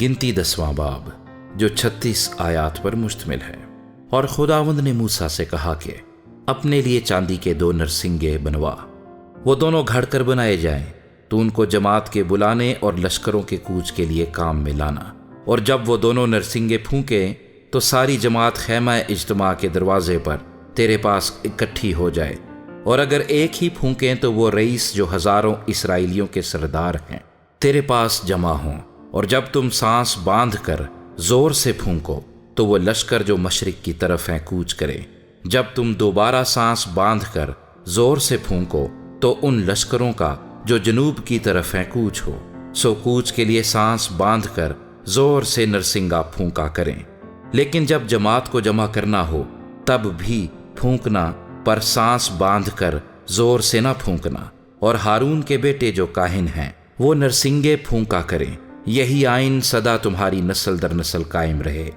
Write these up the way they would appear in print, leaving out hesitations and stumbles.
گنتی 10واں باب جو 36 آیات پر مشتمل ہے۔ اور خداوند نے موسیٰ سے کہا کہ اپنے لیے چاندی کے 2 نرسنگے بنوا، وہ دونوں گھڑ کر بنائے جائیں، تو ان کو جماعت کے بلانے اور لشکروں کے کوچ کے لیے کام میں لانا۔ اور جب وہ دونوں نرسنگے پھونکیں تو ساری جماعت خیمہ اجتماع کے دروازے پر تیرے پاس اکٹھی ہو جائے، اور اگر ایک ہی پھونکیں تو وہ رئیس جو ہزاروں اسرائیلیوں کے سردار ہیں تیرے پاس جمع ہوں۔ اور جب تم سانس باندھ کر زور سے پھونکو تو وہ لشکر جو مشرق کی طرف ہیں کوچ کرے۔ جب تم دوبارہ سانس باندھ کر زور سے پھونکو تو ان لشکروں کا جو جنوب کی طرف ہیں کوچ ہو، سو کوچ کے لیے سانس باندھ کر زور سے نرسنگا پھونکا کریں۔ لیکن جب جماعت کو جمع کرنا ہو تب بھی پھونکنا، پر سانس باندھ کر زور سے نہ پھونکنا۔ اور ہارون کے بیٹے جو کاہن ہیں وہ نرسنگے پھونکا کریں، یہی آئین سدا تمہاری نسل در نسل قائم رہے۔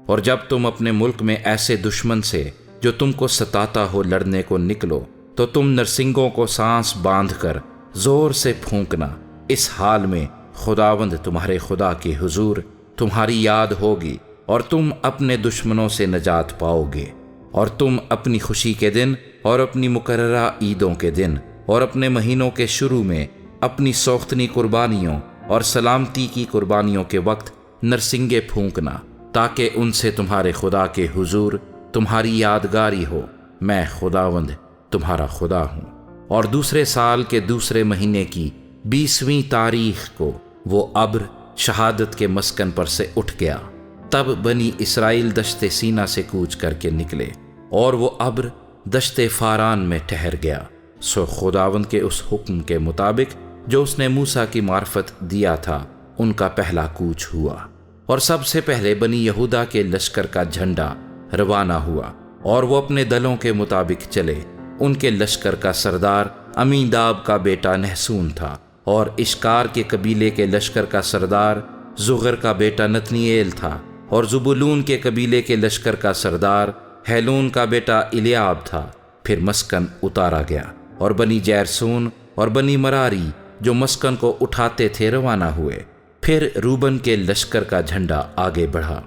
اور جب تم اپنے ملک میں ایسے دشمن سے جو تم کو ستاتا ہو لڑنے کو نکلو تو تم نرسنگوں کو سانس باندھ کر زور سے پھونکنا۔ اس حال میں خداوند تمہارے خدا کے حضور تمہاری یاد ہوگی اور تم اپنے دشمنوں سے نجات پاؤ گے۔ اور تم اپنی خوشی کے دن اور اپنی مقررہ عیدوں کے دن اور اپنے مہینوں کے شروع میں اپنی سوختنی قربانیوں اور سلامتی کی قربانیوں کے وقت نرسنگے پھونکنا، تاکہ ان سے تمہارے خدا کے حضور تمہاری یادگاری ہو۔ میں خداوند تمہارا خدا ہوں۔ اور دوسرے سال کے دوسرے مہینے کی 20ویں تاریخ کو وہ ابر شہادت کے مسکن پر سے اٹھ گیا۔ تب بنی اسرائیل دشت سینا سے کوچ کر کے نکلے، اور وہ ابر دشت فاران میں ٹھہر گیا۔ سو خداوند کے اس حکم کے مطابق جو اس نے موسیٰ کی معرفت دیا تھا، ان کا پہلا کوچ ہوا۔ اور سب سے پہلے بنی یہودا کے لشکر کا جھنڈا روانہ ہوا، اور وہ اپنے دلوں کے مطابق چلے۔ ان کے لشکر کا سردار امیداب کا بیٹا نحسون تھا، اور اشکار کے قبیلے کے لشکر کا سردار زغر کا بیٹا نتنییل تھا، اور زبولون کے قبیلے کے لشکر کا سردار ہیلون کا بیٹا الیاب تھا۔ پھر مسکن اتارا گیا، اور بنی جیرسون اور بنی مراری جو مسکن کو اٹھاتے تھے روانہ ہوئے۔ پھر روبن کے لشکر کا جھنڈا آگے بڑھا،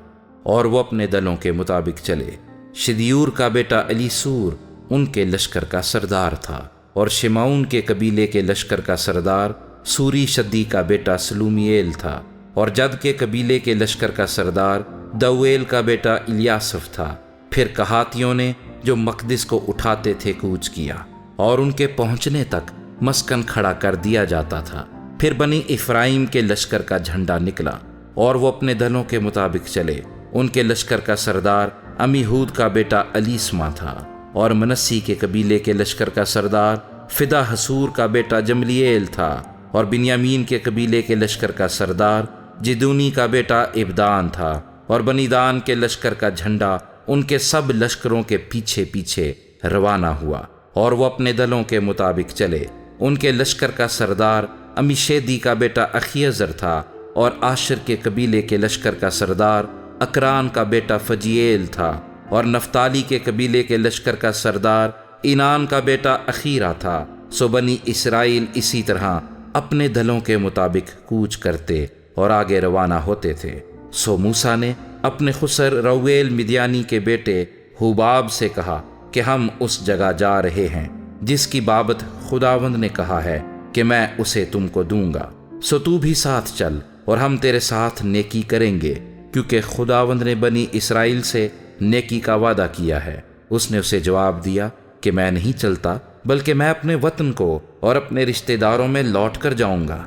اور وہ اپنے دلوں کے مطابق چلے۔ شدیور کا بیٹا الیسور ان کے لشکر کا سردار تھا، اور شمعون کے قبیلے کے لشکر کا سردار سوری شدی کا بیٹا سلومیل تھا، اور جد کے قبیلے کے لشکر کا سردار دویل کا بیٹا الیاسف تھا۔ پھر کہاتیوں نے جو مقدس کو اٹھاتے تھے کوچ کیا، اور ان کے پہنچنے تک مسکن کھڑا کر دیا جاتا تھا۔ پھر بنی افرائیم کے لشکر کا جھنڈا نکلا، اور وہ اپنے دلوں کے مطابق چلے۔ ان کے لشکر کا سردار امیہود کا بیٹا الیسما تھا، اور منسی کے قبیلے کے لشکر کا سردار فدا حسور کا بیٹا جملیل تھا، اور بنیامین کے قبیلے کے لشکر کا سردار جدونی کا بیٹا ابدان تھا۔ اور بنی دان کے لشکر کا جھنڈا ان کے سب لشکروں کے پیچھے پیچھے روانہ ہوا، اور وہ اپنے دلوں کے مطابق چلے۔ ان کے لشکر کا سردار امیشیدی کا بیٹا اخیزر تھا، اور آشر کے قبیلے کے لشکر کا سردار اکران کا بیٹا فجیل تھا، اور نفتالی کے قبیلے کے لشکر کا سردار اینان کا بیٹا اخیرا تھا۔ سو بنی اسرائیل اسی طرح اپنے دلوں کے مطابق کوچ کرتے اور آگے روانہ ہوتے تھے۔ سو موسیٰ نے اپنے خسر رویل مدیانی کے بیٹے ہوباب سے کہا کہ ہم اس جگہ جا رہے ہیں جس کی بابت خداوند نے کہا ہے کہ میں اسے تم کو دوں گا۔ سو تو بھی ساتھ چل، اور ہم تیرے ساتھ نیکی کریں گے، کیونکہ خداوند نے بنی اسرائیل سے نیکی کا وعدہ کیا ہے۔ اس نے اسے جواب دیا کہ میں نہیں چلتا، بلکہ میں اپنے وطن کو اور اپنے رشتہ داروں میں لوٹ کر جاؤں گا۔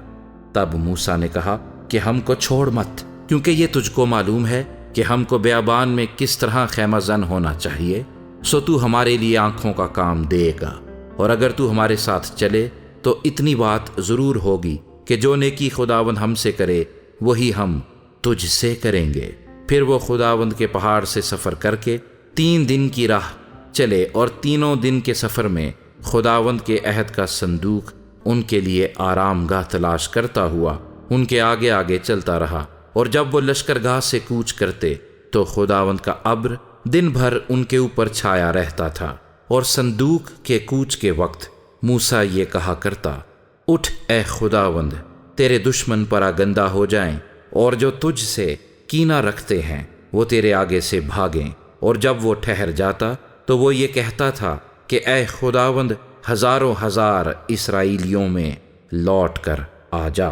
تب موسیٰ نے کہا کہ ہم کو چھوڑ مت، کیونکہ یہ تجھ کو معلوم ہے کہ ہم کو بیابان میں کس طرح خیمہ زن ہونا چاہیے۔ سو تو ہمارے لیے آنکھوں کا کام دے گا، اور اگر تو ہمارے ساتھ چلے تو اتنی بات ضرور ہوگی کہ جو نیکی خداوند ہم سے کرے وہی ہم تجھ سے کریں گے۔ پھر وہ خداوند کے پہاڑ سے سفر کر کے 3 دن کی راہ چلے، اور 3 دن کے سفر میں خداوند کے عہد کا صندوق ان کے لیے آرام گاہ تلاش کرتا ہوا ان کے آگے آگے چلتا رہا۔ اور جب وہ لشکرگاہ سے کوچ کرتے تو خداوند کا ابر دن بھر ان کے اوپر چھایا رہتا تھا۔ اور صندوق کے کوچ کے وقت موسیٰ یہ کہا کرتا، اٹھ اے خداوند، تیرے دشمن پراگندہ ہو جائیں، اور جو تجھ سے کینہ رکھتے ہیں وہ تیرے آگے سے بھاگیں، اور جب وہ ٹھہر جاتا تو وہ یہ کہتا تھا کہ اے خداوند ہزاروں ہزار اسرائیلیوں میں لوٹ کر آ جا۔